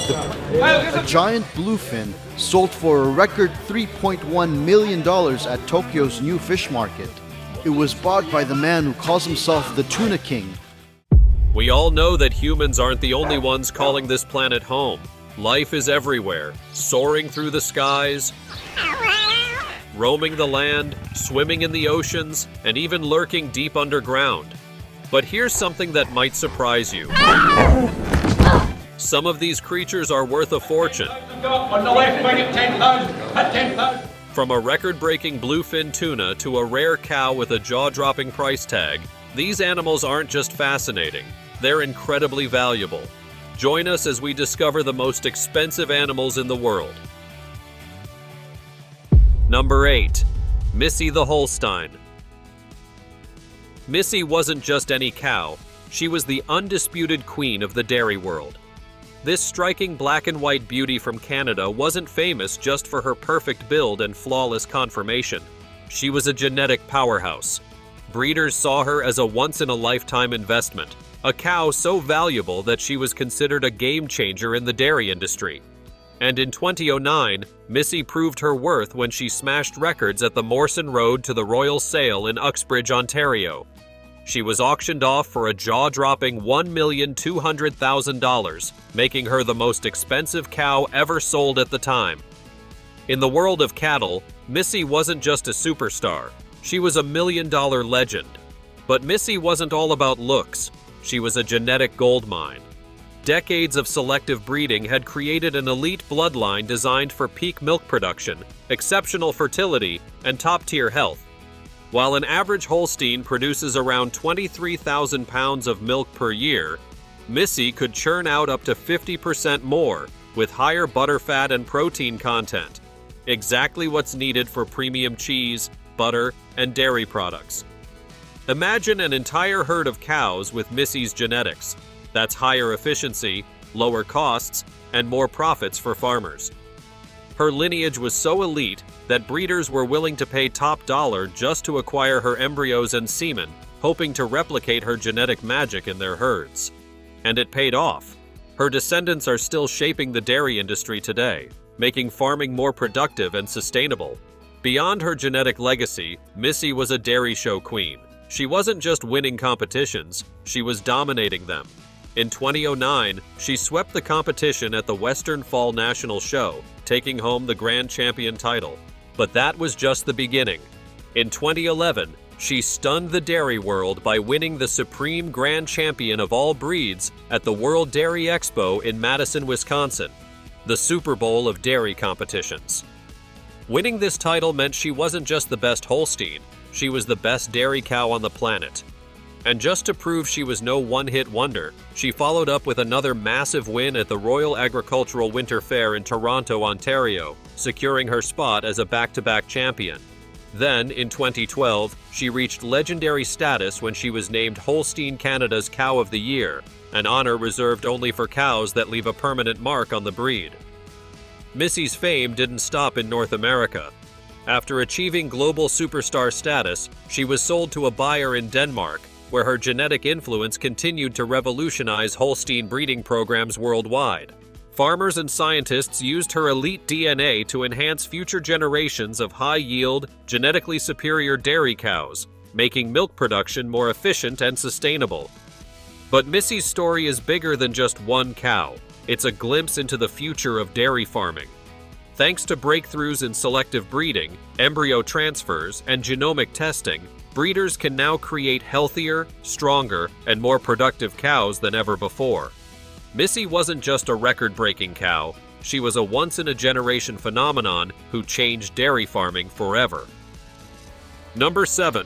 A giant bluefin sold for a record $3.1 million at Tokyo's new fish market. It was bought by the man who calls himself the Tuna King. We all know that humans aren't the only ones calling this planet home. Life is everywhere, soaring through the skies, roaming the land, swimming in the oceans, and even lurking deep underground. But here's something that might surprise you. Some of these creatures are worth a fortune. From a record-breaking bluefin tuna to a rare cow with a jaw-dropping price tag, these animals aren't just fascinating, they're incredibly valuable. Join us as we discover the most expensive animals in the world. Number 8. Missy the Holstein. Missy wasn't just any cow, she was the undisputed queen of the dairy world. This striking black and white beauty from Canada wasn't famous just for her perfect build and flawless conformation. She was a genetic powerhouse. Breeders saw her as a once-in-a-lifetime investment, a cow so valuable that she was considered a game-changer in the dairy industry. And in 2009, Missy proved her worth when she smashed records at the Morrison Road to the Royal Sale in Uxbridge, Ontario. She was auctioned off for a jaw-dropping $1,200,000, making her the most expensive cow ever sold at the time. In the world of cattle, Missy wasn't just a superstar, she was a million-dollar legend. But Missy wasn't all about looks, she was a genetic goldmine. Decades of selective breeding had created an elite bloodline designed for peak milk production, exceptional fertility, and top-tier health. While an average Holstein produces around 23,000 pounds of milk per year, Missy could churn out up to 50% more, with higher butterfat and protein content. Exactly what's needed for premium cheese, butter, and dairy products. Imagine an entire herd of cows with Missy's genetics. That's higher efficiency, lower costs, and more profits for farmers. Her lineage was so elite that breeders were willing to pay top dollar just to acquire her embryos and semen, hoping to replicate her genetic magic in their herds. And it paid off. Her descendants are still shaping the dairy industry today, making farming more productive and sustainable. Beyond her genetic legacy, Missy was a dairy show queen. She wasn't just winning competitions, she was dominating them. In 2009, she swept the competition at the Western Fall National Show, taking home the Grand Champion title. But that was just the beginning. In 2011, she stunned the dairy world by winning the Supreme Grand Champion of all breeds at the World Dairy Expo in Madison, Wisconsin, the Super Bowl of dairy competitions. Winning this title meant she wasn't just the best Holstein, she was the best dairy cow on the planet. And just to prove she was no one-hit wonder, she followed up with another massive win at the Royal Agricultural Winter Fair in Toronto, Ontario, securing her spot as a back-to-back champion. Then, in 2012, she reached legendary status when she was named Holstein Canada's Cow of the Year, an honor reserved only for cows that leave a permanent mark on the breed. Missy's fame didn't stop in North America. After achieving global superstar status, she was sold to a buyer in Denmark, where her genetic influence continued to revolutionize Holstein breeding programs worldwide. Farmers and scientists used her elite DNA to enhance future generations of high-yield, genetically superior dairy cows, making milk production more efficient and sustainable. But Missy's story is bigger than just one cow. It's a glimpse into the future of dairy farming. Thanks to breakthroughs in selective breeding, embryo transfers, and genomic testing, breeders can now create healthier, stronger, and more productive cows than ever before. Missy wasn't just a record-breaking cow, she was a once-in-a-generation phenomenon who changed dairy farming forever. Number 7.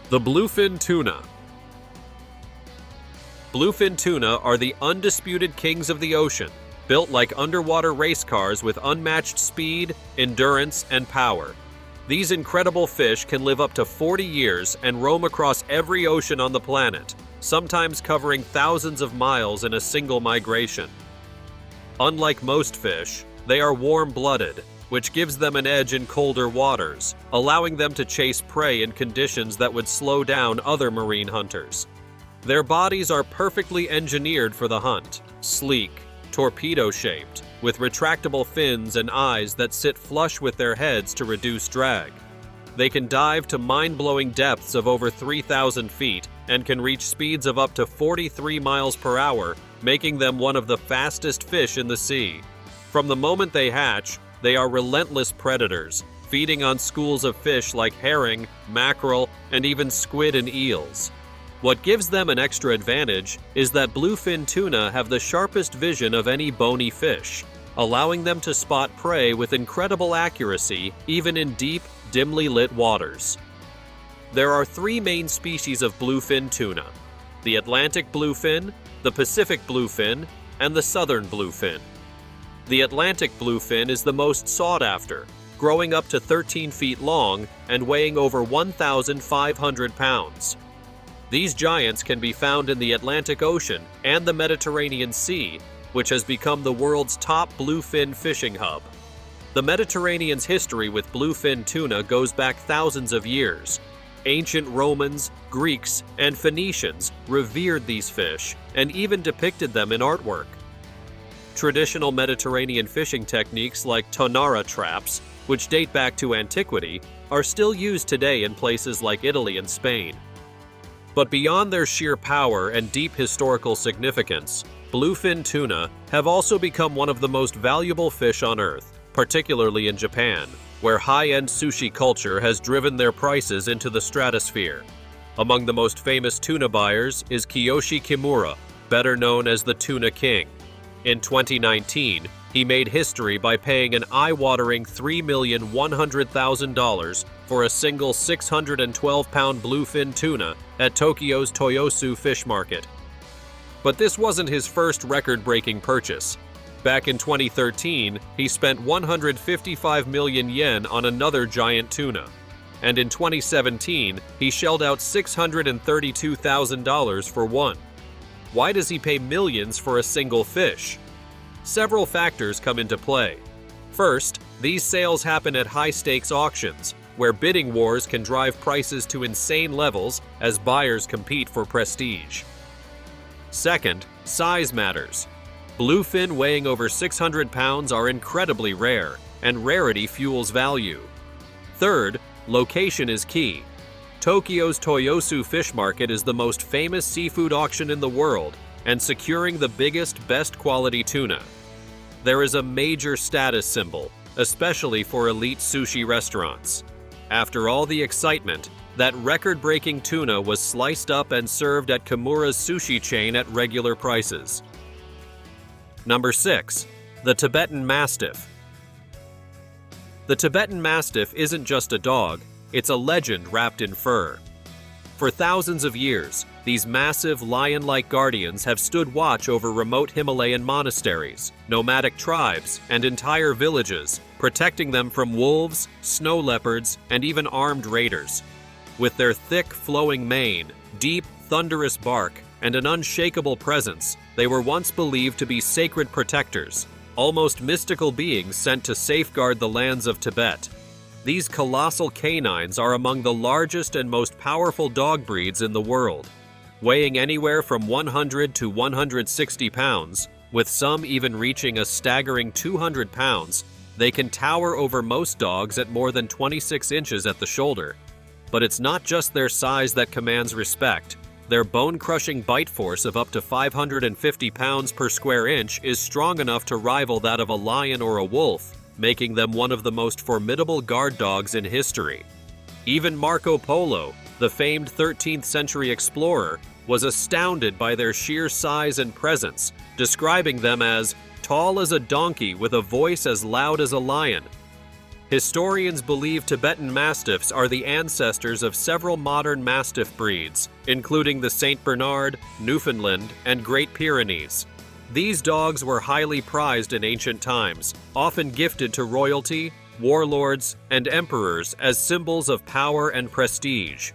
The bluefin tuna. Bluefin tuna are the undisputed kings of the ocean, built like underwater race cars with unmatched speed, endurance, and power. These incredible fish can live up to 40 years and roam across every ocean on the planet, sometimes covering thousands of miles in a single migration. Unlike most fish, they are warm-blooded, which gives them an edge in colder waters, allowing them to chase prey in conditions that would slow down other marine hunters. Their bodies are perfectly engineered for the hunt, sleek, torpedo-shaped, with retractable fins and eyes that sit flush with their heads to reduce drag. They can dive to mind-blowing depths of over 3,000 feet and can reach speeds of up to 43 miles per hour, making them one of the fastest fish in the sea. From the moment they hatch, they are relentless predators, feeding on schools of fish like herring, mackerel, and even squid and eels. What gives them an extra advantage is that bluefin tuna have the sharpest vision of any bony fish, allowing them to spot prey with incredible accuracy even in deep, dimly lit waters. There are three main species of bluefin tuna: the Atlantic bluefin, the Pacific bluefin, and the Southern bluefin. The Atlantic bluefin is the most sought after, growing up to 13 feet long and weighing over 1,500 pounds. These giants can be found in the Atlantic Ocean and the Mediterranean Sea, which has become the world's top bluefin fishing hub. The Mediterranean's history with bluefin tuna goes back thousands of years. Ancient Romans, Greeks, and Phoenicians revered these fish and even depicted them in artwork. Traditional Mediterranean fishing techniques like tonara traps, which date back to antiquity, are still used today in places like Italy and Spain. But beyond their sheer power and deep historical significance, bluefin tuna have also become one of the most valuable fish on Earth, particularly in Japan, where high-end sushi culture has driven their prices into the stratosphere. Among the most famous tuna buyers is Kiyoshi Kimura, better known as the Tuna King. In 2019, he made history by paying an eye-watering $3,100,000 for a single 612-pound bluefin tuna at Tokyo's Toyosu Fish Market. But this wasn't his first record-breaking purchase. Back in 2013, he spent 155 million yen on another giant tuna. And in 2017, he shelled out $632,000 for one. Why does he pay millions for a single fish? Several factors come into play. First, these sales happen at high-stakes auctions, where bidding wars can drive prices to insane levels as buyers compete for prestige. Second, size matters. Bluefin weighing over 600 pounds are incredibly rare, and rarity fuels value. Third, location is key. Tokyo's Toyosu Fish Market is the most famous seafood auction in the world, and securing the biggest, best quality tuna. There is a major status symbol, especially for elite sushi restaurants. After all the excitement, that record-breaking tuna was sliced up and served at Kimura's sushi chain at regular prices. Number 6. The Tibetan Mastiff. The Tibetan Mastiff isn't just a dog, it's a legend wrapped in fur. For thousands of years, these massive lion-like guardians have stood watch over remote Himalayan monasteries, nomadic tribes, and entire villages, protecting them from wolves, snow leopards, and even armed raiders. With their thick, flowing mane, deep, thunderous bark, and an unshakable presence, they were once believed to be sacred protectors, almost mystical beings sent to safeguard the lands of Tibet. These colossal canines are among the largest and most powerful dog breeds in the world. Weighing anywhere from 100 to 160 pounds, with some even reaching a staggering 200 pounds, they can tower over most dogs at more than 26 inches at the shoulder. But it's not just their size that commands respect. Their bone-crushing bite force of up to 550 pounds per square inch is strong enough to rival that of a lion or a wolf, making them one of the most formidable guard dogs in history. Even Marco Polo, the famed 13th century explorer, was astounded by their sheer size and presence, describing them as tall as a donkey with a voice as loud as a lion. Historians believe Tibetan Mastiffs are the ancestors of several modern Mastiff breeds, including the St. Bernard, Newfoundland, and Great Pyrenees. These dogs were highly prized in ancient times, often gifted to royalty, warlords, and emperors as symbols of power and prestige.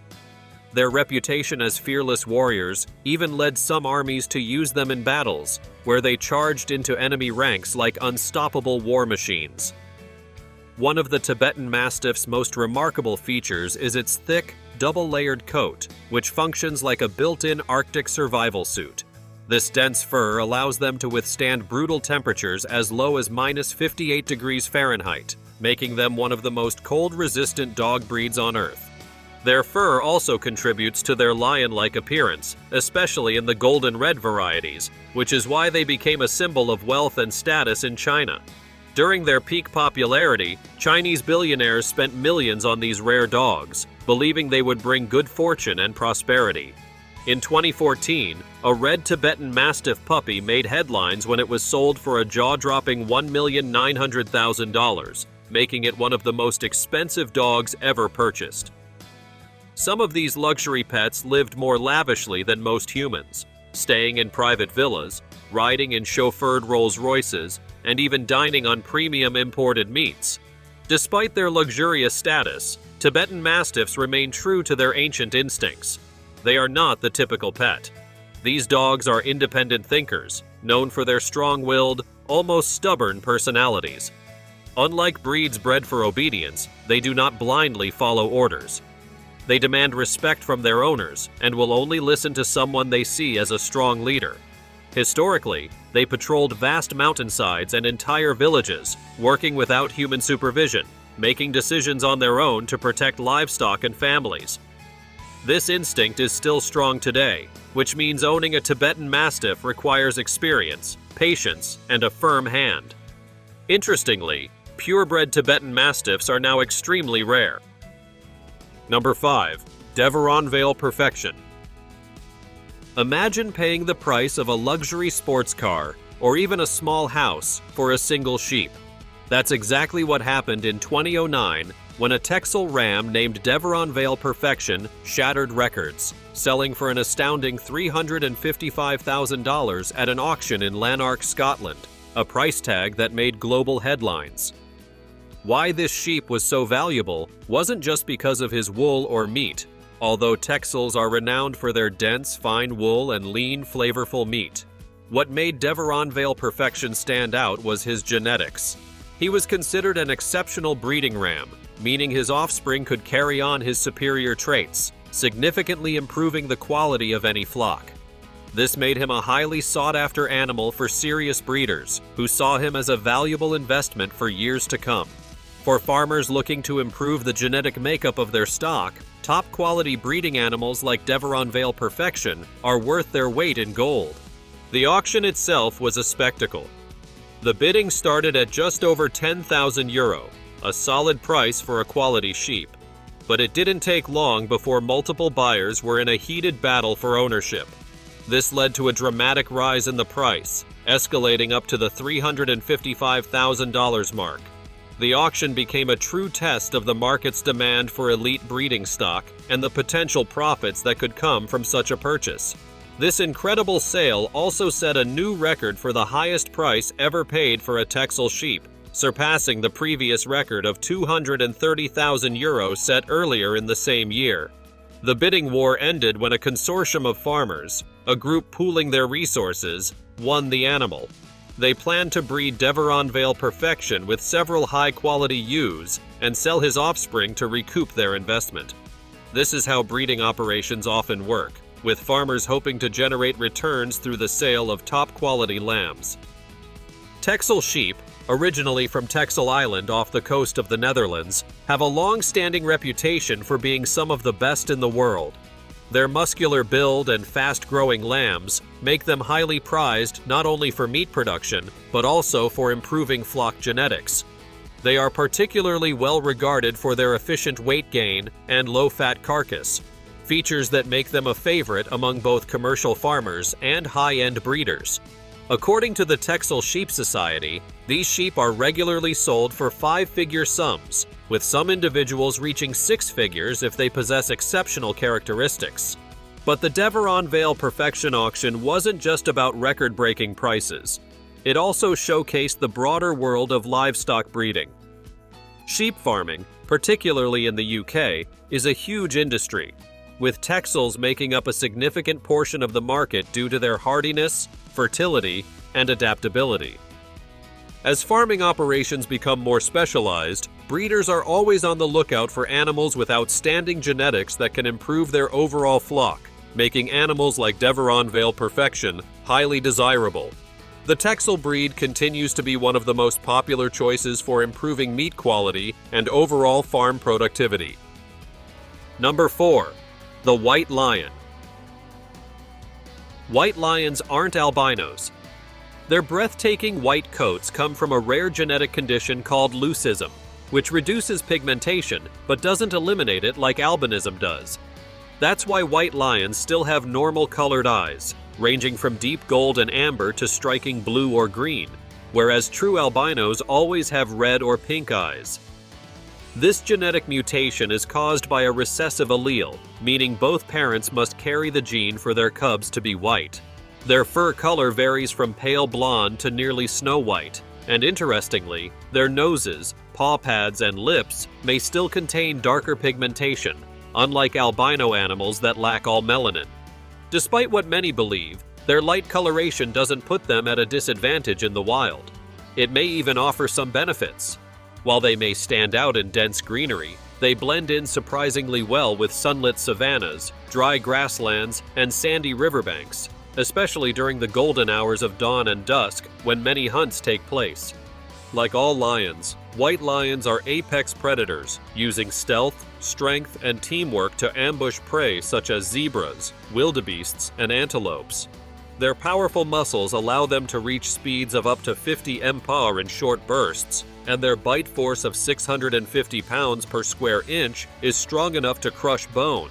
Their reputation as fearless warriors even led some armies to use them in battles, where they charged into enemy ranks like unstoppable war machines. One of the Tibetan Mastiff's most remarkable features is its thick, double-layered coat, which functions like a built-in Arctic survival suit. This dense fur allows them to withstand brutal temperatures as low as -58 degrees Fahrenheit, making them one of the most cold-resistant dog breeds on Earth. Their fur also contributes to their lion-like appearance, especially in the golden red varieties, which is why they became a symbol of wealth and status in China. During their peak popularity, Chinese billionaires spent millions on these rare dogs, believing they would bring good fortune and prosperity. In 2014, a red Tibetan mastiff puppy made headlines when it was sold for a jaw-dropping $1,900,000, making it one of the most expensive dogs ever purchased. Some of these luxury pets lived more lavishly than most humans, staying in private villas, riding in chauffeured Rolls-Royces, and even dining on premium imported meats. Despite their luxurious status, Tibetan Mastiffs remain true to their ancient instincts. They are not the typical pet. These dogs are independent thinkers, known for their strong-willed, almost stubborn personalities. Unlike breeds bred for obedience, they do not blindly follow orders. They demand respect from their owners and will only listen to someone they see as a strong leader. Historically, they patrolled vast mountainsides and entire villages, working without human supervision, making decisions on their own to protect livestock and families. This instinct is still strong today, which means owning a Tibetan Mastiff requires experience, patience, and a firm hand. Interestingly, purebred Tibetan Mastiffs are now extremely rare. Number 5. Deon Vil Perfection. Imagine paying the price of a luxury sports car or even a small house for a single sheep. That's exactly what happened in 2009 when a Texel ram named Deon Vil Perfection shattered records, selling for an astounding $355,000 at an auction in Lanark, Scotland, a price tag that made global headlines. Why this sheep was so valuable wasn't just because of his wool or meat, although Texels are renowned for their dense, fine wool and lean, flavorful meat. What made Deon Vil Perfection stand out was his genetics. He was considered an exceptional breeding ram, meaning his offspring could carry on his superior traits, significantly improving the quality of any flock. This made him a highly sought-after animal for serious breeders, who saw him as a valuable investment for years to come. For farmers looking to improve the genetic makeup of their stock, top-quality breeding animals like Deon Vil Perfection are worth their weight in gold. The auction itself was a spectacle. The bidding started at just over €10,000, a solid price for a quality sheep. But it didn't take long before multiple buyers were in a heated battle for ownership. This led to a dramatic rise in the price, escalating up to the $355,000 mark. The auction became a true test of the market's demand for elite breeding stock and the potential profits that could come from such a purchase. This incredible sale also set a new record for the highest price ever paid for a Texel sheep, surpassing the previous record of €230,000 set earlier in the same year. The bidding war ended when a consortium of farmers, a group pooling their resources, won the animal. They planned to breed Deon Vil Perfection with several high-quality ewes and sell his offspring to recoup their investment. This is how breeding operations often work, with farmers hoping to generate returns through the sale of top-quality lambs. Texel sheep, originally from Texel Island off the coast of the Netherlands, have a long-standing reputation for being some of the best in the world. Their muscular build and fast-growing lambs make them highly prized not only for meat production, but also for improving flock genetics. They are particularly well regarded for their efficient weight gain and low-fat carcass, features that make them a favorite among both commercial farmers and high-end breeders. According to the Texel Sheep Society, these sheep are regularly sold for five-figure sums, with some individuals reaching six figures if they possess exceptional characteristics. But the Deon Vil Perfection auction wasn't just about record-breaking prices. It also showcased the broader world of livestock breeding. Sheep farming, particularly in the UK, is a huge industry, with Texels making up a significant portion of the market due to their hardiness, fertility, and adaptability. As farming operations become more specialized, breeders are always on the lookout for animals with outstanding genetics that can improve their overall flock. making animals like Deon Vil Perfection highly desirable. The Texel breed continues to be one of the most popular choices for improving meat quality and overall farm productivity. Number 4. The white lion. White lions aren't albinos. Their breathtaking white coats come from a rare genetic condition called leucism, which reduces pigmentation but doesn't eliminate it like albinism does. That's why white lions still have normal colored eyes, ranging from deep gold and amber to striking blue or green, whereas true albinos always have red or pink eyes. This genetic mutation is caused by a recessive allele, meaning both parents must carry the gene for their cubs to be white. Their fur color varies from pale blonde to nearly snow white, and interestingly, their noses, paw pads, and lips may still contain darker pigmentation, unlike albino animals that lack all melanin. Despite what many believe, their light coloration doesn't put them at a disadvantage in the wild. It may even offer some benefits. While they may stand out in dense greenery, they blend in surprisingly well with sunlit savannas, dry grasslands, and sandy riverbanks, especially during the golden hours of dawn and dusk when many hunts take place. Like all lions, white lions are apex predators, using stealth, strength, and teamwork to ambush prey such as zebras, wildebeests, and antelopes. Their powerful muscles allow them to reach speeds of up to 50 mph in short bursts, and their bite force of 650 pounds per square inch is strong enough to crush bone.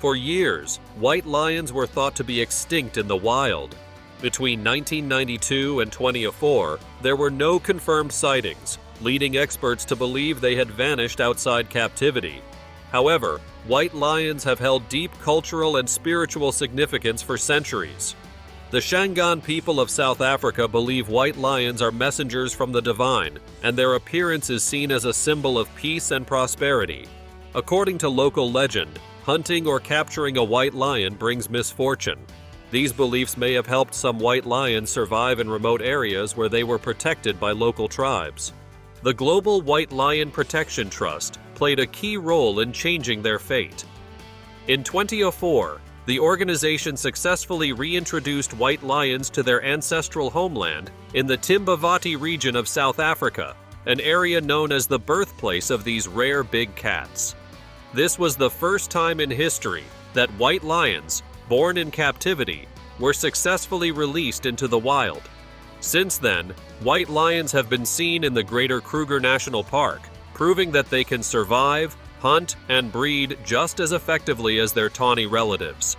For years, white lions were thought to be extinct in the wild. Between 1992 and 2004, there were no confirmed sightings, leading experts to believe they had vanished outside captivity. However, white lions have held deep cultural and spiritual significance for centuries. The Shangaan people of South Africa believe white lions are messengers from the divine, and their appearance is seen as a symbol of peace and prosperity. According to local legend, hunting or capturing a white lion brings misfortune. These beliefs may have helped some white lions survive in remote areas where they were protected by local tribes. The Global White Lion Protection Trust played a key role in changing their fate. In 2004, the organization successfully reintroduced white lions to their ancestral homeland in the Timbavati region of South Africa, an area known as the birthplace of these rare big cats. This was the first time in history that white lions, born in captivity, were successfully released into the wild. Since then, white lions have been seen in the Greater Kruger National Park, proving that they can survive, hunt, and breed just as effectively as their tawny relatives.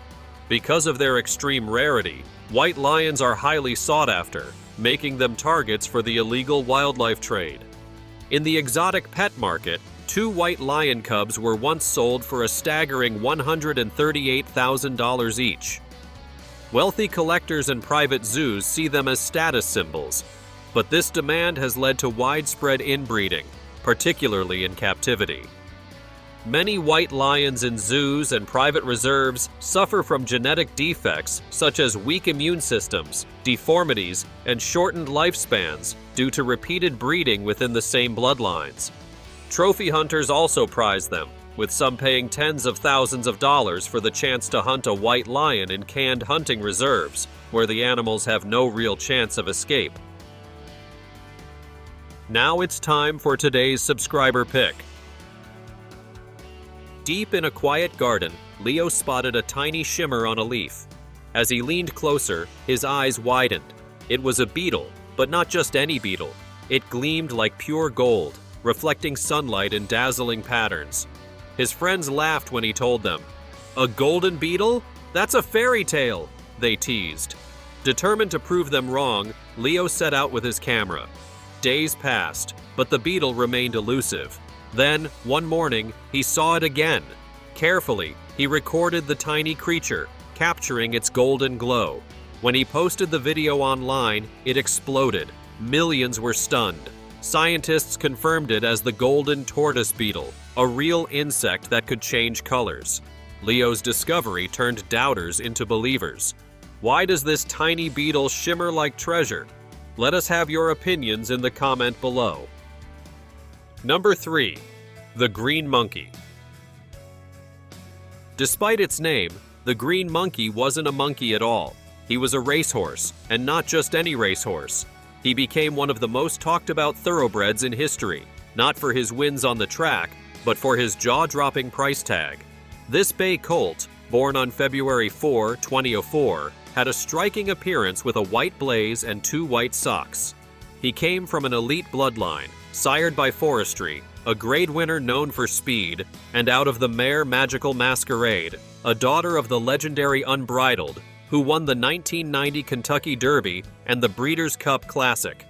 Because of their extreme rarity, white lions are highly sought after, making them targets for the illegal wildlife trade. In the exotic pet market, 2 white lion cubs were once sold for a staggering $138,000 each. Wealthy collectors and private zoos see them as status symbols, but this demand has led to widespread inbreeding, particularly in captivity. Many white lions in zoos and private reserves suffer from genetic defects such as weak immune systems, deformities, and shortened lifespans due to repeated breeding within the same bloodlines. Trophy hunters also prize them, with some paying tens of thousands of dollars for the chance to hunt a white lion in canned hunting reserves, where the animals have no real chance of escape. Now it's time for today's subscriber pick. Deep in a quiet garden, Leo spotted a tiny shimmer on a leaf. As he leaned closer, his eyes widened. It was a beetle, but not just any beetle. It gleamed like pure gold, reflecting sunlight in dazzling patterns. His friends laughed when he told them, "A golden beetle? That's a fairy tale," they teased. Determined to prove them wrong, Leo set out with his camera. Days passed, but the beetle remained elusive. Then, one morning, he saw it again. Carefully, he recorded the tiny creature, capturing its golden glow. When he posted the video online, it exploded. Millions were stunned. Scientists confirmed it as the golden tortoise beetle, a real insect that could change colors. Leo's discovery turned doubters into believers. Why does this tiny beetle shimmer like treasure? Let us have your opinions in the comment below. Number 3. The green monkey. Despite its name, the green monkey wasn't a monkey at all. He was a racehorse, and not just any racehorse. He became one of the most talked about thoroughbreds in history, not for his wins on the track, but for his jaw-dropping price tag. This bay colt, born on February 4, 2004, had a striking appearance with a white blaze and 2 white socks. He came from an elite bloodline, sired by Forestry, a grade winner known for speed, and out of the mare Magical Masquerade, a daughter of the legendary Unbridled, who won the 1990 Kentucky Derby and the Breeders' Cup Classic.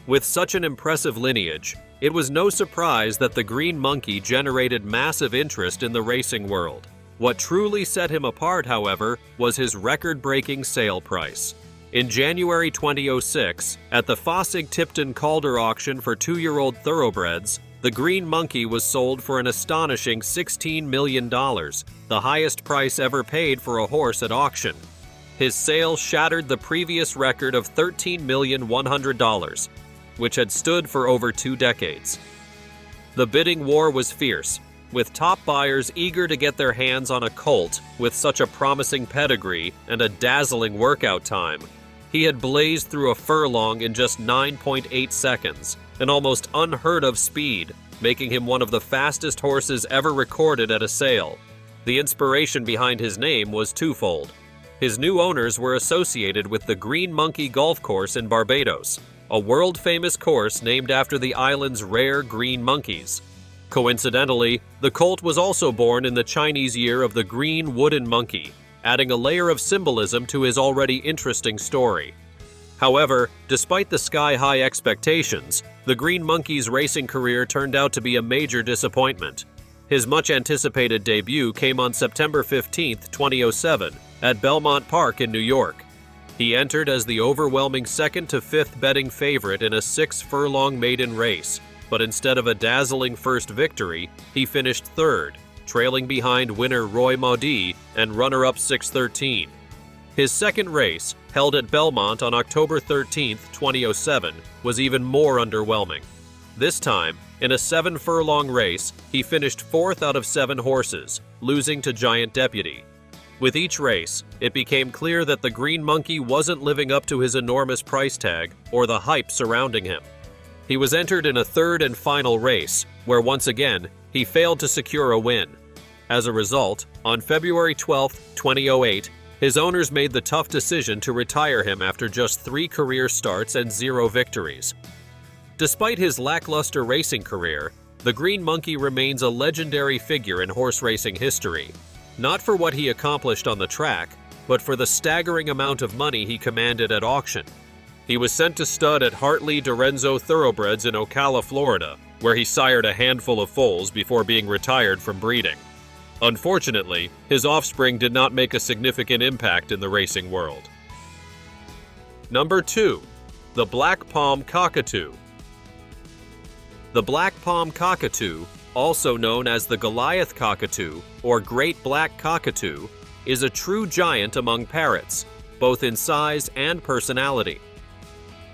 With such an impressive lineage, it was no surprise that the green monkey generated massive interest in the racing world. What truly set him apart, however, was his record-breaking sale price. In January 2006, at the Fossig-Tipton Calder auction for 2-year-old thoroughbreds, the green monkey was sold for an astonishing $16 million, the highest price ever paid for a horse at auction. His sale shattered the previous record of $13,100,000, which had stood for over 2 decades. The bidding war was fierce, with top buyers eager to get their hands on a colt with such a promising pedigree and a dazzling workout time. He had blazed through a furlong in just 9.8 seconds, an almost unheard of speed, making him one of the fastest horses ever recorded at a sale. The inspiration behind his name was twofold. His new owners were associated with the Green Monkey Golf Course in Barbados, a world-famous course named after the island's rare green monkeys. Coincidentally, the colt was also born in the Chinese year of the green wooden monkey, adding a layer of symbolism to his already interesting story. However, despite the sky-high expectations, the green monkey's racing career turned out to be a major disappointment. His much-anticipated debut came on September 15, 2007, at Belmont Park in New York. He entered as the overwhelming 2nd to 5th betting favorite in a 6-furlong maiden race, but instead of a dazzling first victory, he finished 3rd, trailing behind winner Roy Maudit and runner-up 613. His second race, held at Belmont on October 13, 2007, was even more underwhelming. This time, in a 7-furlong race, he finished 4th out of 7 horses, losing to Giant Deputy. With each race, it became clear that the green monkey wasn't living up to his enormous price tag or the hype surrounding him. He was entered in a 3rd and final race, where once again, he failed to secure a win. As a result, on February 12, 2008, his owners made the tough decision to retire him after just 3 career starts and 0 victories. Despite his lackluster racing career, the green monkey remains a legendary figure in horse racing history, not for what he accomplished on the track, but for the staggering amount of money he commanded at auction. He was sent to stud at Hartley Dorenzo Thoroughbreds in Ocala, Florida, where he sired a handful of foals before being retired from breeding. Unfortunately, his offspring did not make a significant impact in the racing world. Number 2. The Black Palm Cockatoo. The Black Palm Cockatoo, also known as the Goliath Cockatoo or Great Black Cockatoo, is a true giant among parrots, both in size and personality.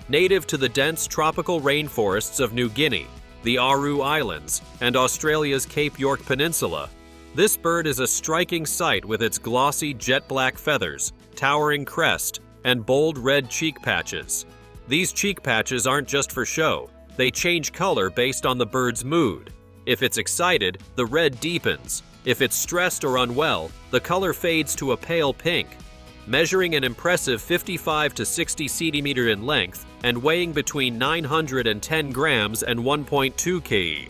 Native to the dense tropical rainforests of New Guinea, the Aru Islands, and Australia's Cape York Peninsula, this bird is a striking sight with its glossy jet-black feathers, towering crest, and bold red cheek patches. These cheek patches aren't just for show, they change color based on the bird's mood. If it's excited, the red deepens. If it's stressed or unwell, the color fades to a pale pink. Measuring an impressive 55 to 60 centimeters in length and weighing between 910 grams and 1.2 kg.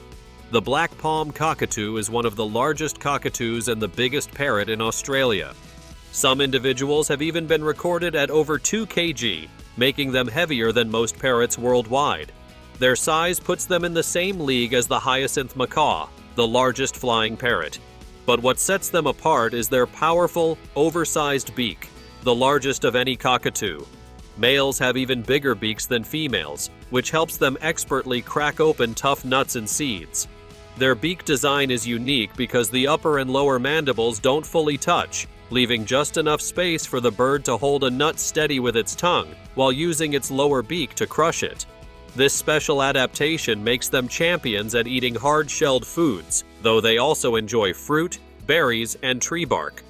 The Black Palm Cockatoo is one of the largest cockatoos and the biggest parrot in Australia. Some individuals have even been recorded at over 2 kg, making them heavier than most parrots worldwide. Their size puts them in the same league as the hyacinth macaw, the largest flying parrot. But what sets them apart is their powerful, oversized beak, the largest of any cockatoo. Males have even bigger beaks than females, which helps them expertly crack open tough nuts and seeds. Their beak design is unique because the upper and lower mandibles don't fully touch, leaving just enough space for the bird to hold a nut steady with its tongue while using its lower beak to crush it. This special adaptation makes them champions at eating hard-shelled foods, though they also enjoy fruit, berries, and tree bark.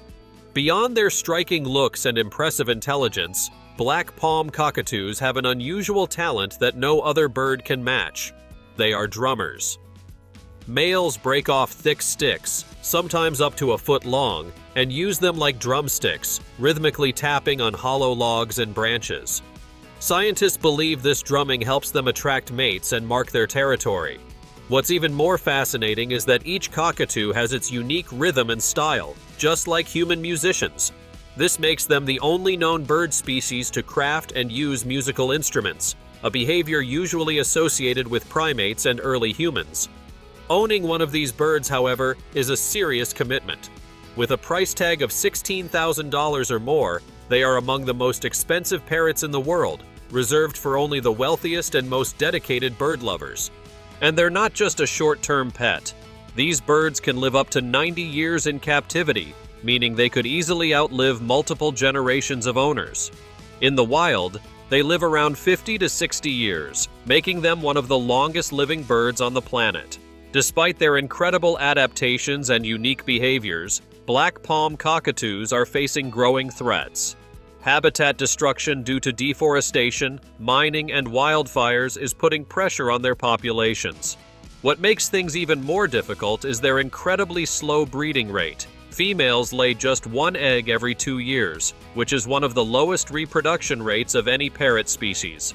Beyond their striking looks and impressive intelligence, black palm cockatoos have an unusual talent that no other bird can match. They are drummers. Males break off thick sticks, sometimes up to a foot long, and use them like drumsticks, rhythmically tapping on hollow logs and branches. Scientists believe this drumming helps them attract mates and mark their territory. What's even more fascinating is that each cockatoo has its unique rhythm and style, just like human musicians. This makes them the only known bird species to craft and use musical instruments, a behavior usually associated with primates and early humans. Owning one of these birds, however, is a serious commitment. With a price tag of $16,000 or more, they are among the most expensive parrots in the world, reserved for only the wealthiest and most dedicated bird lovers. And they're not just a short-term pet. These birds can live up to 90 years in captivity, meaning they could easily outlive multiple generations of owners. In the wild, they live around 50 to 60 years, making them one of the longest living birds on the planet. Despite their incredible adaptations and unique behaviors, black palm cockatoos are facing growing threats. Habitat destruction due to deforestation, mining, and wildfires is putting pressure on their populations. What makes things even more difficult is their incredibly slow breeding rate. Females lay just one egg every 2 years, which is one of the lowest reproduction rates of any parrot species.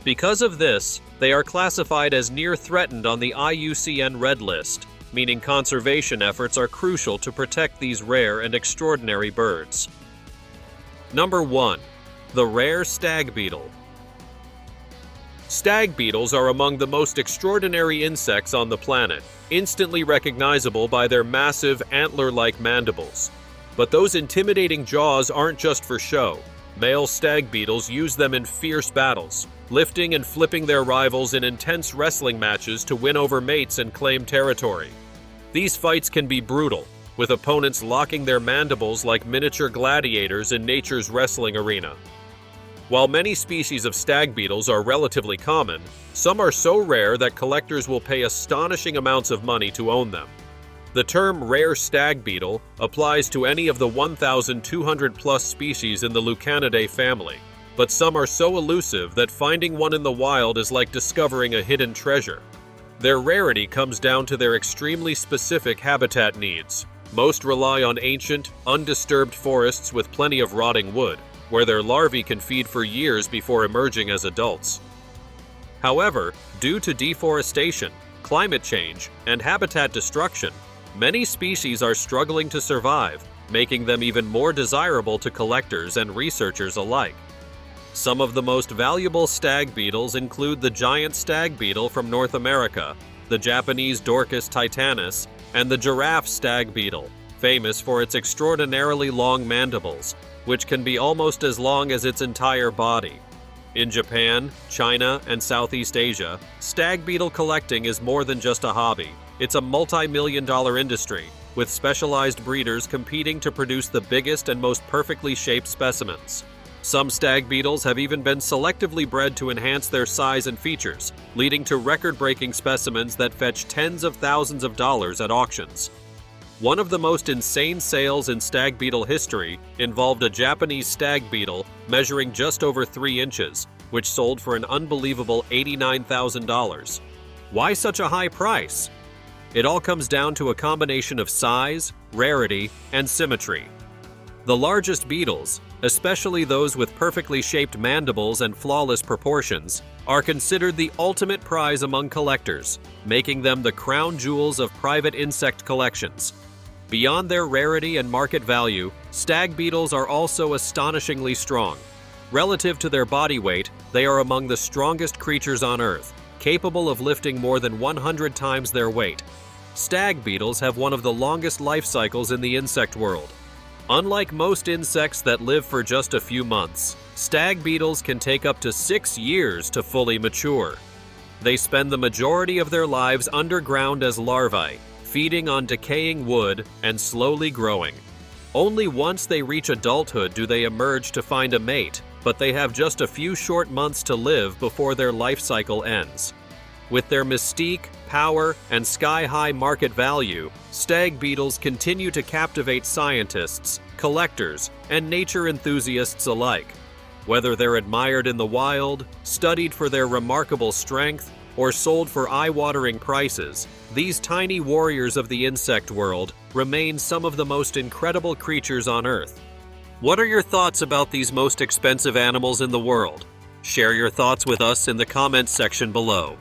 Because of this, they are classified as near threatened on the IUCN Red List, meaning conservation efforts are crucial to protect these rare and extraordinary birds. Number 1. The rare stag beetle. Stag beetles are among the most extraordinary insects on the planet, instantly recognizable by their massive antler-like mandibles. But those intimidating jaws aren't just for show. Male stag beetles use them in fierce battles, lifting and flipping their rivals in intense wrestling matches to win over mates and claim territory. These fights can be brutal, with opponents locking their mandibles like miniature gladiators in nature's wrestling arena. While many species of stag beetles are relatively common, some are so rare that collectors will pay astonishing amounts of money to own them. The term rare stag beetle applies to any of the 1,200 plus species in the Lucanidae family, but some are so elusive that finding one in the wild is like discovering a hidden treasure. Their rarity comes down to their extremely specific habitat needs. Most rely on ancient, undisturbed forests with plenty of rotting wood, where their larvae can feed for years before emerging as adults. However, due to deforestation, climate change, and habitat destruction, many species are struggling to survive, making them even more desirable to collectors and researchers alike. Some of the most valuable stag beetles include the giant stag beetle from North America, the Japanese Dorcas titanus, and the giraffe stag beetle, famous for its extraordinarily long mandibles, which can be almost as long as its entire body. In Japan, China, and Southeast Asia, stag beetle collecting is more than just a hobby. It's a multi-million-dollar industry, with specialized breeders competing to produce the biggest and most perfectly shaped specimens. Some stag beetles have even been selectively bred to enhance their size and features, leading to record-breaking specimens that fetch tens of thousands of dollars at auctions. One of the most insane sales in stag beetle history involved a Japanese stag beetle measuring just over 3 inches, which sold for an unbelievable $89,000. Why such a high price? It all comes down to a combination of size, rarity, and symmetry. The largest beetles, especially those with perfectly shaped mandibles and flawless proportions, are considered the ultimate prize among collectors, making them the crown jewels of private insect collections. Beyond their rarity and market value, stag beetles are also astonishingly strong. Relative to their body weight, they are among the strongest creatures on Earth, capable of lifting more than 100 times their weight. Stag beetles have one of the longest life cycles in the insect world. Unlike most insects that live for just a few months, stag beetles can take up to 6 years to fully mature. They spend the majority of their lives underground as larvae, feeding on decaying wood and slowly growing. Only once they reach adulthood do they emerge to find a mate, but they have just a few short months to live before their life cycle ends. With their mystique, power, and sky-high market value, stag beetles continue to captivate scientists, collectors, and nature enthusiasts alike. Whether they're admired in the wild, studied for their remarkable strength, or sold for eye-watering prices, these tiny warriors of the insect world remain some of the most incredible creatures on Earth. What are your thoughts about these most expensive animals in the world? Share your thoughts with us in the comments section below.